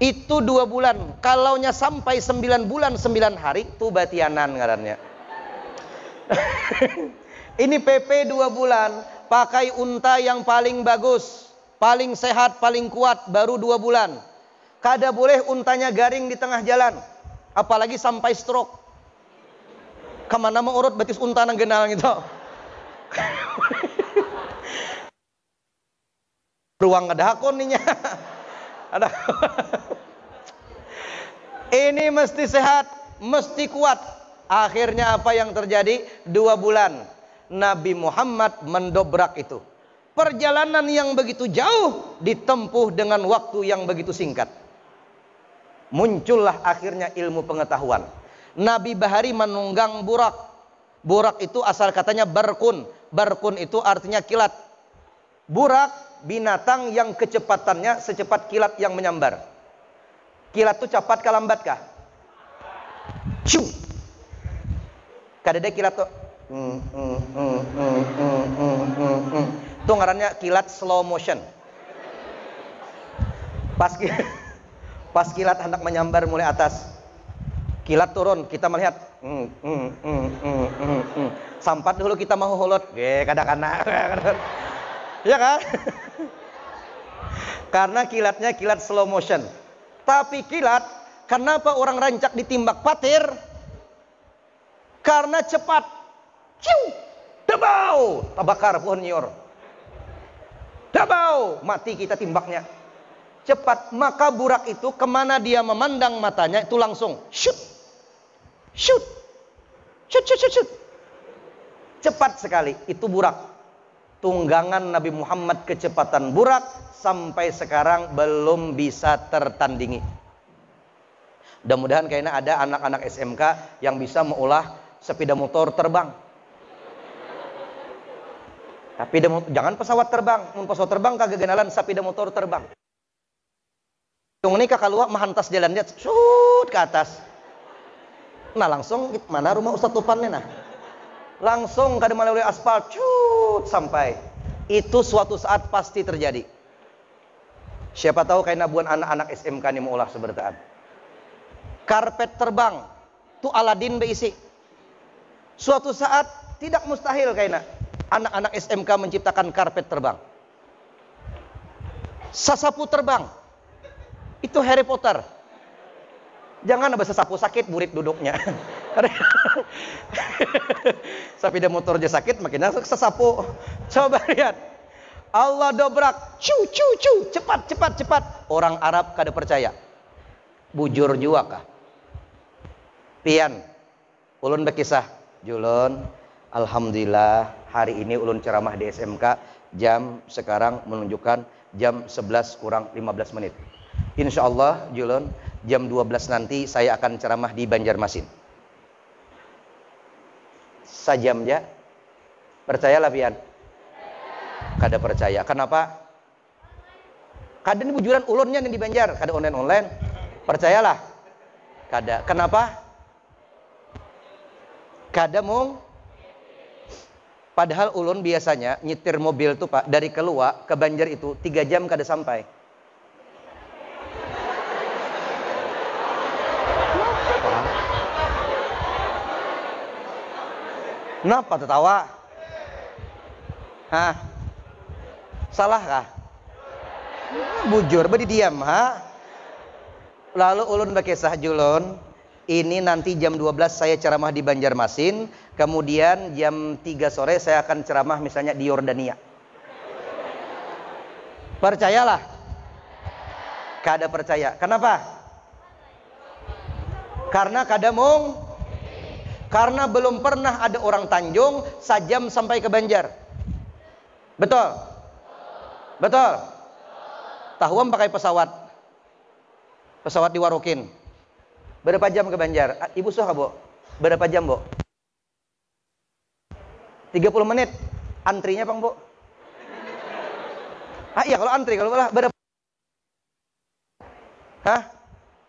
itu 2 bulan. Kalaunya sampai 9 bulan 9 hari itu batianan ngarannya. Ini PP 2 bulan. Pakai unta yang paling bagus, paling sehat, paling kuat, baru 2 bulan. Kada boleh untanya garing di tengah jalan, apalagi sampai stroke. Kemana mau urut betis unta nang genal gitu. Ruang ada hakon ninya. Ada. Ini mesti sehat, mesti kuat. Akhirnya apa yang terjadi? 2 bulan Nabi Muhammad mendobrak itu. Perjalanan yang begitu jauh ditempuh dengan waktu yang begitu singkat. Muncullah akhirnya ilmu pengetahuan. Nabi bahari menunggang burak. Burak itu asal katanya barkun. Barkun itu artinya kilat. Burak binatang yang kecepatannya secepat kilat yang menyambar. Kilat itu cepat kah lambat kah? Ciu. Kadang kilat tuh. Itu ngarannya kilat slow motion. Pas kilat hendak menyambar mulai atas, kilat turun, kita melihat sampat dulu kita mau hulot, kadang-kadang ya kan? Karena kilatnya kilat slow motion. Tapi kilat, kenapa orang rancak ditimbak patir? Karena cepat. Ciu, dabau, tabakar pohon nyor. Dabau, mati kita timbaknya. Cepat, maka burak itu kemana dia memandang matanya itu langsung shoot, shoot, shoot, shoot, shoot, shoot. Cepat sekali, itu burak. Tunggangan Nabi Muhammad kecepatan burak sampai sekarang belum bisa tertandingi. Mudah-mudahan kayaknya ada anak-anak SMK yang bisa mengolah sepeda motor terbang. Tapi jangan pesawat terbang, pesawat terbang kagak genalan sepeda motor terbang. Yang ini kakak luak mahantas jalan dia, shoot ke atas. Nah langsung mana rumah Ustadz Tupannya nah? Langsung kada melalui aspal, shoot sampai. Itu suatu saat pasti terjadi. Siapa tahu kayak nabuan anak-anak SMK ini mau olah sebertaan. Karpet terbang, tu Aladin beisi. Suatu saat tidak mustahil kayaknya anak-anak SMK menciptakan karpet terbang. Sasapu terbang. Itu Harry Potter. Jangan ada sasapu sakit burik duduknya. Sepeda motor aja sakit makin sasapu. Coba lihat. Allah dobrak. Cu cu cu, cepat cepat cepat. Orang Arab kada percaya. Bujur juga kah? Pian. Ulun berkisah, Julun, alhamdulillah hari ini ulun ceramah di SMK jam sekarang menunjukkan jam 11 kurang 15 menit. Insya Allah Julun jam 12 nanti saya akan ceramah di Banjarmasin. Sajam ya. Percayalah pian. Kada percaya. Kenapa? Kada ini bujuran ulunnya yang di Banjar, kada online. Percayalah. Kada. Kenapa? Kada mung Padahal ulun biasanya nyetir mobil tuh Pak, dari Keluak ke Banjar itu 3 jam kada sampai. Kenapa tertawa? Hah? Salah kah? Bujur, badi diam, ha? Lalu ulun bakisah julun, ini nanti jam 12 saya ceramah di Banjarmasin, kemudian jam 3 sore saya akan ceramah misalnya di Yordania. Percayalah? Kada percaya. Kenapa? Karena kadamung. Karena belum pernah ada orang Tanjung sajam sampai ke Banjar. Betul? Betul? Tahuam pakai pesawat. Pesawat diwarokin. Berapa jam ke Banjar? Ibu suka, Bu? Berapa jam, Bu? 30 menit. Antrinya, Bang, Bu? Iya, kalau antri, kalau berapa? Hah?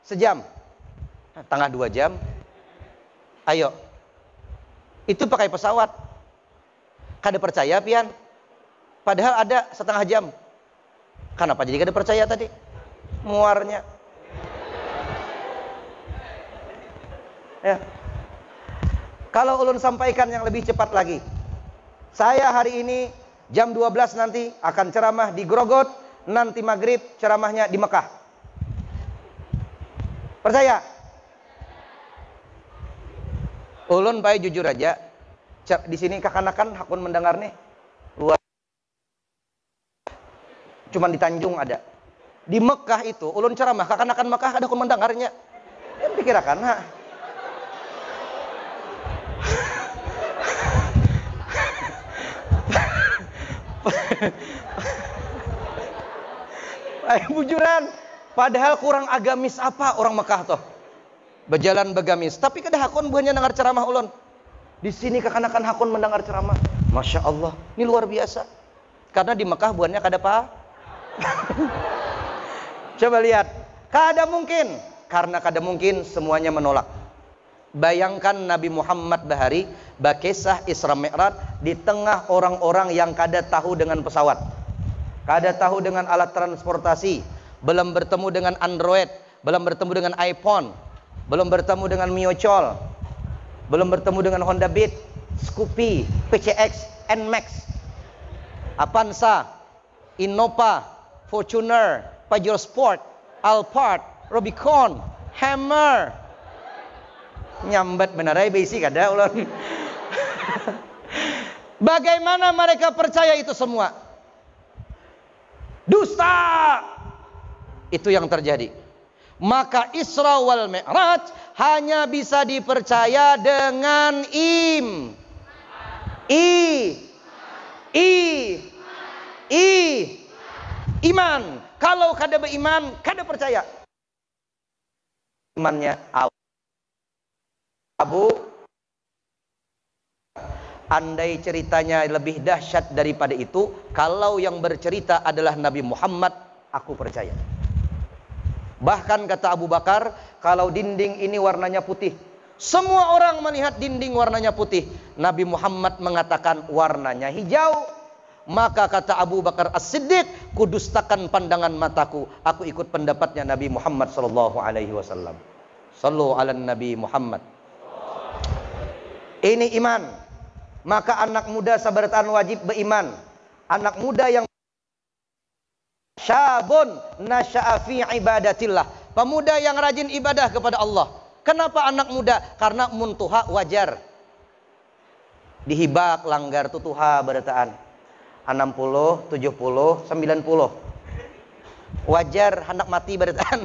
Sejam? Tengah 2 jam? Ayo. Itu pakai pesawat. Kada percaya, pian? Padahal ada setengah jam. Kenapa jadi kada percaya tadi? Muarnya. Ya. Kalau ulun sampaikan yang lebih cepat lagi. Saya hari ini jam 12 nanti akan ceramah di Grogot, nanti maghrib ceramahnya di Mekah. Percaya? Ulun baik jujur aja. Di sini kakanakan hakun mendengar nih. Luar. Cuman di Tanjung ada. Di Mekah itu ulun ceramah kakanakan Mekah ada hakun mendengarnya. Yang pikirakan, ha? Bujuran. Padahal kurang agamis apa orang Mekah toh. Berjalan begamis, tapi kada hakun buahnya dengar ceramah ulun. Di sini kakanakan hakun mendengar ceramah. Masya Allah, ini luar biasa. Karena di Mekah buahnya kada apa? Coba lihat, kada mungkin. Karena kada mungkin semuanya menolak. Bayangkan Nabi Muhammad bahari bakisah Isra Mi'raj di tengah orang-orang yang kada tahu dengan pesawat, kada tahu dengan alat transportasi, belum bertemu dengan Android, belum bertemu dengan iPhone, belum bertemu dengan Mio-Chol, belum bertemu dengan Honda Beat, Scoopy, PCX, NMAX, Avanza, Innova, Fortuner, Pajero Sport, Alphard, Rubicon, Hammer. Nyambat benar ay basic kada ulun. Bagaimana mereka percaya itu semua? Dusta. Itu yang terjadi. Maka Isra wal Mi'raj hanya bisa dipercaya dengan iman. Kalau kada beriman, kada percaya. Imannya Abu, andai ceritanya lebih dahsyat daripada itu, kalau yang bercerita adalah Nabi Muhammad, aku percaya. Bahkan kata Abu Bakar, kalau dinding ini warnanya putih, semua orang melihat dinding warnanya putih, Nabi Muhammad mengatakan warnanya hijau. Maka kata Abu Bakar As-Siddiq, kudustakan pandangan mataku, aku ikut pendapatnya Nabi Muhammad sallallahu alaihi wasallam. Sallu ala Nabi Muhammad. Ini iman. Maka anak muda sabaratan wajib beriman. Anak muda yang syabun nasya'a fi ibadatillah, pemuda yang rajin ibadah kepada Allah. Kenapa anak muda? Karena muntuha wajar. Dihibak langgar tutuha berataan 60, 70, 90. Wajar hendak mati berataan.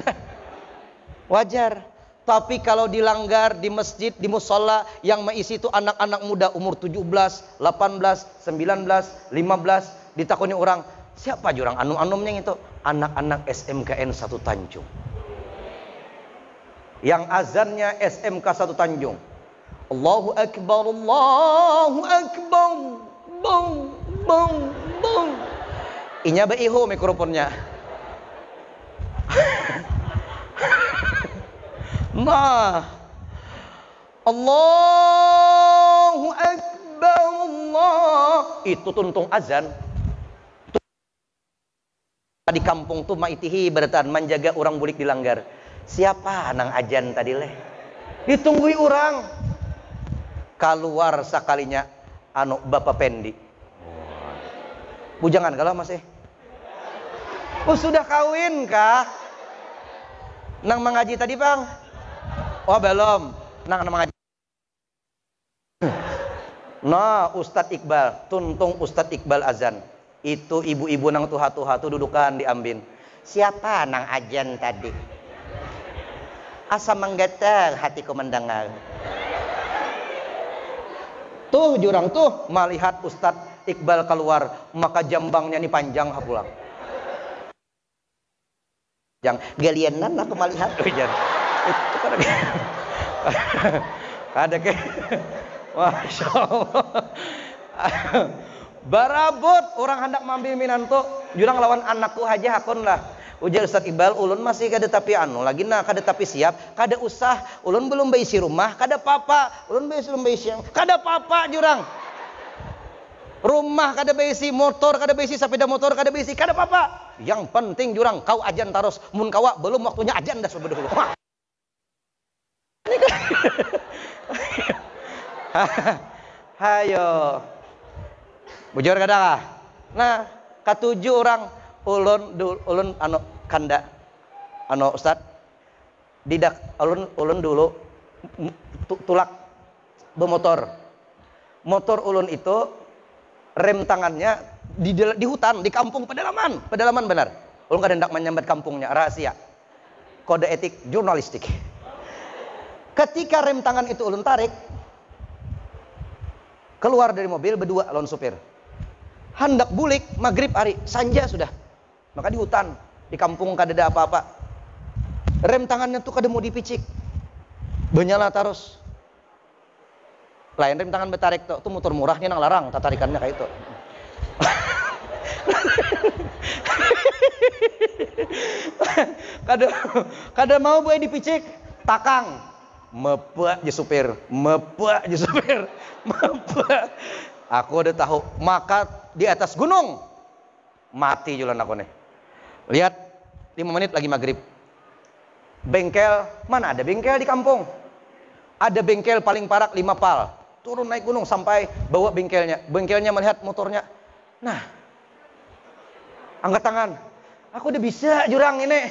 Wajar. Tapi kalau dilanggar di masjid, di musola yang mengisi itu anak-anak muda umur 17, 18, 19, 15, ditakoni orang, siapa jurang anum-anumnya itu? Anak-anak SMKN 1 Tanjung. Yang azannya SMK 1 Tanjung. Allahu Akbar, Allahu Akbar. Bong, bong, bong. Inya beiho mikrofonnya. Nah, Allahu Akbar, Allah. Itu tuntung azan. Di kampung tuh maitihi beratan menjaga orang bulik dilanggar. Siapa nang ajan tadi leh? Ditunggui orang. Keluar sakalinya anu Bapak Pendi. Bujangan kalau masih. Oh sudah kawin kah? Nang mengaji tadi bang? Oh belum. Nang mengaji. Nah Ustadz Iqbal, tuntung Ustadz Iqbal azan. Itu ibu-ibu nang tuha-tuha tuh dudukan diambin. Siapa nang ajan tadi? Asa menggetar hatiku mendengar. Tuh jurang tuh melihat Ustadz Iqbal keluar, maka jambangnya nih panjang pulang. Yang galianan aku melihat hujan. Itu ada ke Masya Allah. Barabot orang hendak mambil minanto jurang lawan anakku aja hakon lah. Ujar Ustadz Iqbal, ulun masih kada tapi anu lagi nah kada tapi siap, kada usah, ulun belum beisi rumah, kada papa, ulun belum beisi yang kada papa jurang. Rumah kada beisi, motor kada beisi, sepeda motor kada beisi, kada papa. Yang penting jurang kau ajan taros, mun kawa belum waktunya ajan dah sudah dulu. Hayo. Bujur kada kah? Nah, katujuh orang ulun anu kanda anu Ustad didak ulun dulu tulak bemotor. Motor ulun itu rem tangannya di hutan, di kampung pedalaman benar. Ulun kada hendak menyambat kampungnya, rahasia. Kode etik jurnalistik. Ketika rem tangan itu ulun tarik, keluar dari mobil berdua lawan supir. Hendak bulik maghrib hari sanja sudah. Maka di hutan, di kampung kada ada apa-apa. Rem tangannya tuh kada mau dipicik. Benyala terus. Lain rem tangan betarik tuh motor murahnya nang larang tatarikannya kayak itu. kada mau boleh dipicik, takang. Mepa je supir. Aku udah tahu, maka di atas gunung mati jualan aku nih. Lihat 5 menit lagi maghrib. Bengkel, mana ada bengkel di kampung? Ada bengkel paling parak 5 pal. Turun naik gunung sampai bawa bengkelnya. Bengkelnya melihat motornya. Nah, angkat tangan. Aku udah bisa jurang ini.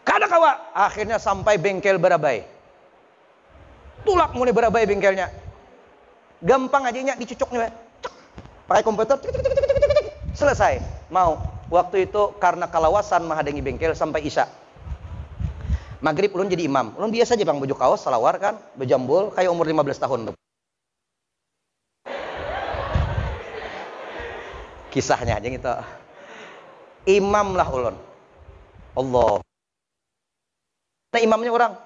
Kada kawa. Akhirnya sampai bengkel Barabai. Tulak mulai Barabai bengkelnya. Gampang aja dicucuknya. Pakai komputer. Selesai. Mau. Waktu itu karena kalawasan mahadengi bengkel sampai isya. Maghrib ulun jadi imam. Ulun biasa aja bang, baju kaos, salawar kan, bejambul kayak umur 15 tahun tuh. Kisahnya aja gitu. Imam lah ulun. Allah. Nah imamnya orang.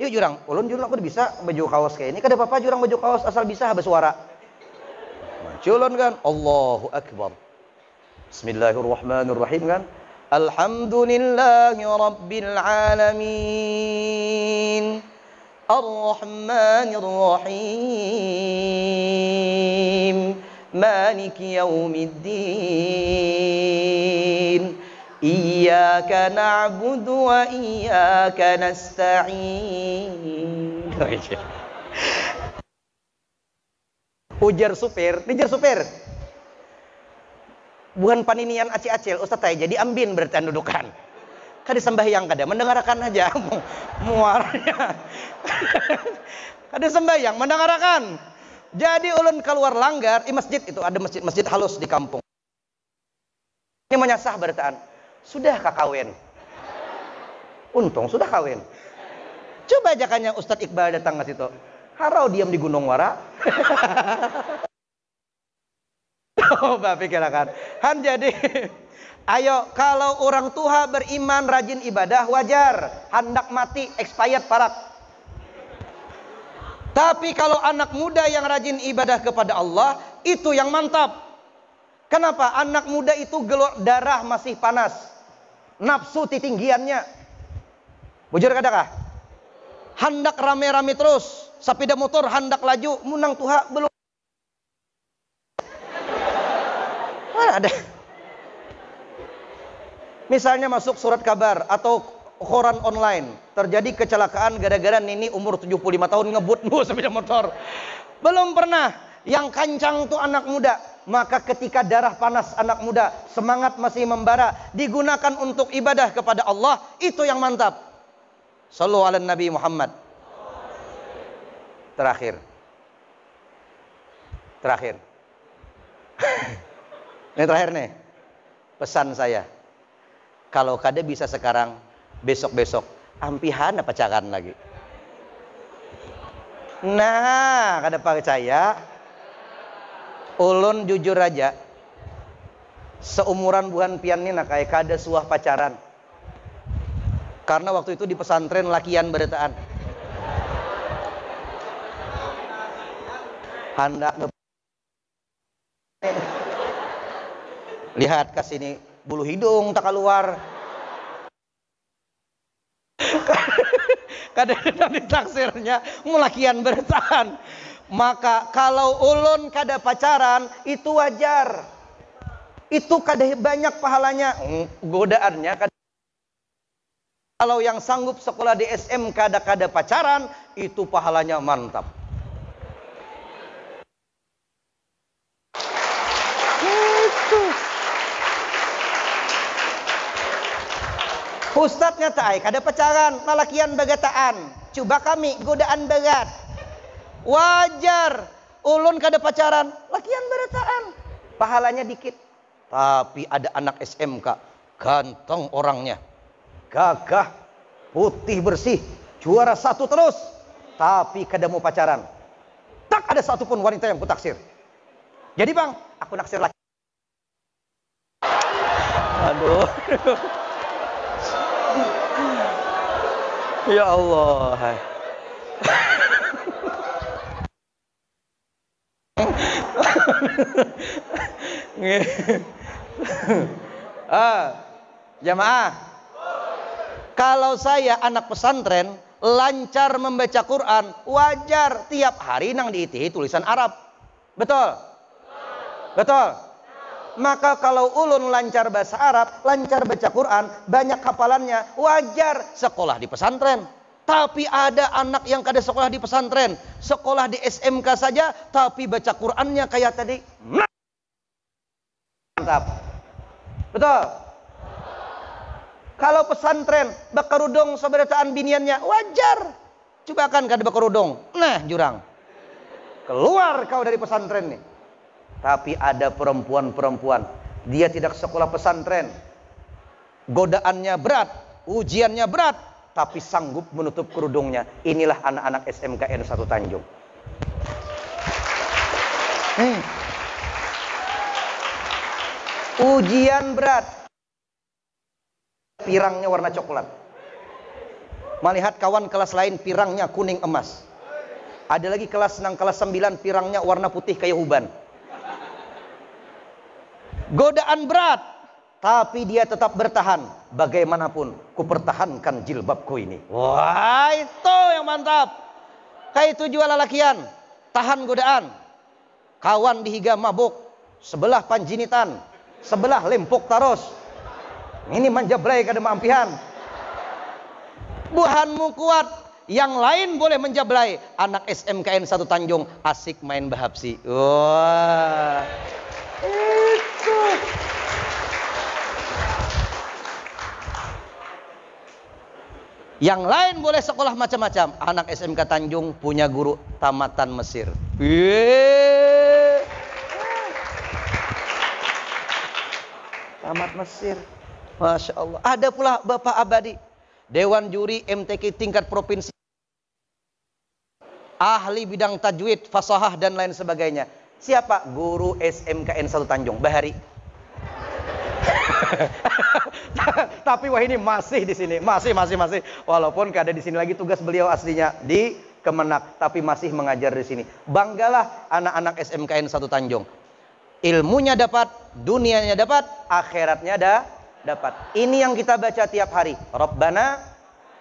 Yuk jurang, ulun aku udah bisa baju kaos kayak ini. Kada apa-apa jurang baju kaos asal bisa bersuara. Culun kan, Allahu Akbar. Bismillahirrahmanirrahim kan. Alhamdulillahi Rabbil Alamin Ar-Rahmanir Rahim Maliki Yaumiddin Iyyaka na'budu wa iyyaka nasta'in. Ujar supir, bukan paninian acil-acil Ustaz saya jadi ambin berarti dudukan. Kada sembahyang kada mendengarkan aja muaranya. Kada sembahyang mendengarkan. Jadi ulun keluar langgar di masjid itu ada masjid halus di kampung. Ini menyasah bertaan. Sudah kawin. Untung sudah kawin. Coba ajakannya Ustadz Iqbal datang ke situ. Harau diam di gunung wara. Coba pikirkan. Han jadi ayo kalau orang tua beriman rajin ibadah wajar. Hendak mati expired parak. Tapi kalau anak muda yang rajin ibadah kepada Allah itu yang mantap. Kenapa? Anak muda itu darah masih panas. Nafsu titinggiannya. Bujur kadakah? Hendak rame-rame terus. Sepeda motor hendak laju. Munang tuha belum. Ada. Misalnya masuk surat kabar atau koran online, terjadi kecelakaan gara-gara Nini umur 75 tahun ngebut sepeda motor. Belum pernah. Yang kancang tuh anak muda. Maka ketika darah panas anak muda, semangat masih membara, digunakan untuk ibadah kepada Allah, itu yang mantap. Shallu ala Nabi Muhammad. Terakhir. Ini terakhir nih. Pesan saya. Kalau kada bisa sekarang, besok-besok ampihana pacaran lagi. Nah, kada percaya. Ulun jujur aja. Seumuran buhan pian ini nak kayak kada suah pacaran. Karena waktu itu di pesantren lakian beretaan. Hendak lihat ke sini, bulu hidung tak keluar. Kadang-kadang ditaksirnya mulakian bertahan. Maka kalau ulun kada pacaran itu wajar. Itu kada banyak pahalanya. Godaannya kada. Kalau yang sanggup sekolah di SM kada pacaran, itu pahalanya mantap. Ustadznya tak kada pacaran, malakian bagataan. Coba kami godaan berat. Wajar. Ulun kada pacaran, lakian bagataan. Pahalanya dikit. Tapi ada anak SMK, ganteng orangnya, gagah, putih bersih, juara 1 terus. Tapi kada mau pacaran. Tak ada satupun wanita yang kutaksir. Jadi bang, aku naksir laki. Aduh. Ya Allah. Jamaah. Kalau saya anak pesantren, lancar membaca Quran, wajar tiap hari nang diitihi tulisan Arab. Betul? Betul? Maka kalau ulun lancar bahasa Arab, lancar baca Quran, banyak hafalannya, wajar sekolah di pesantren. Tapi ada anak yang kada sekolah di pesantren, sekolah di SMK saja, tapi baca Qurannya kayak tadi. Mantap. Betul? Kalau pesantren, bakarudong seberataan biniannya, wajar. Coba kan kada bakarudong. Nah, jurang. Keluar kau dari pesantren nih. Tapi ada perempuan-perempuan, dia tidak sekolah pesantren, godaannya berat, ujiannya berat, tapi sanggup menutup kerudungnya. Inilah anak-anak SMKN 1 Tanjung. Ujian berat, pirangnya warna coklat. Melihat kawan kelas lain pirangnya kuning emas. Ada lagi kelas 9 pirangnya warna putih kayak uban. Godaan berat, tapi dia tetap bertahan. Bagaimanapun, ku pertahankan jilbabku ini. Wah, itu yang mantap. Kayak itu jual lalakian, tahan godaan. Kawan dihiga mabuk, sebelah panjinitan, sebelah lempuk taros. Ini manjablay kada mampihan. Buhanmu kuat, yang lain boleh menjablay. Anak SMKN 1 Tanjung asik main bahapsi. Wah. Itu. Yang lain boleh sekolah macam-macam. Anak SMK Tanjung punya guru tamatan Mesir. Tamat Mesir. Masya Allah. Ada pula Bapak Abadi, Dewan Juri MTQ tingkat provinsi, ahli bidang tajwid, fasahah dan lain sebagainya. Siapa? Guru SMKN 1 Tanjung, Bahari. Tapi wah ini masih di sini, masih. Walaupun kada di sini lagi tugas beliau aslinya di Kemenak, tapi masih mengajar di sini. Banggalah anak-anak SMKN 1 Tanjung. Ilmunya dapat, dunianya dapat, akhiratnya dapat. Ini yang kita baca tiap hari. Rabbana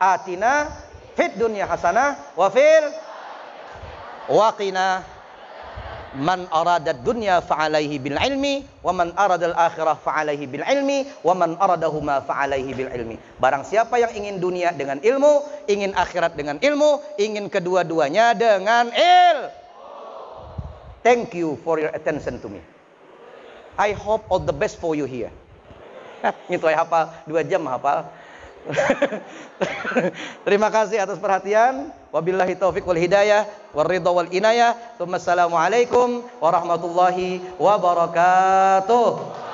atina fid dunya hasanah wa fil waqina. Man aradad dunya fa'alaihi bil ilmi, wa man aradal akhirah fa'alaihi bil ilmi, wa man aradahuma fa'alaihi bil ilmi. Barang siapa yang ingin dunia dengan ilmu, ingin akhirat dengan ilmu, ingin kedua-duanya dengan Thank you for your attention to me. I hope all the best for you here. Itu aja hafal, 2 jam hafal. Terima kasih atas perhatian. Wabillahi taufiq wal hidayah wal ridha wal inayah. Assalamualaikum warahmatullahi wabarakatuh.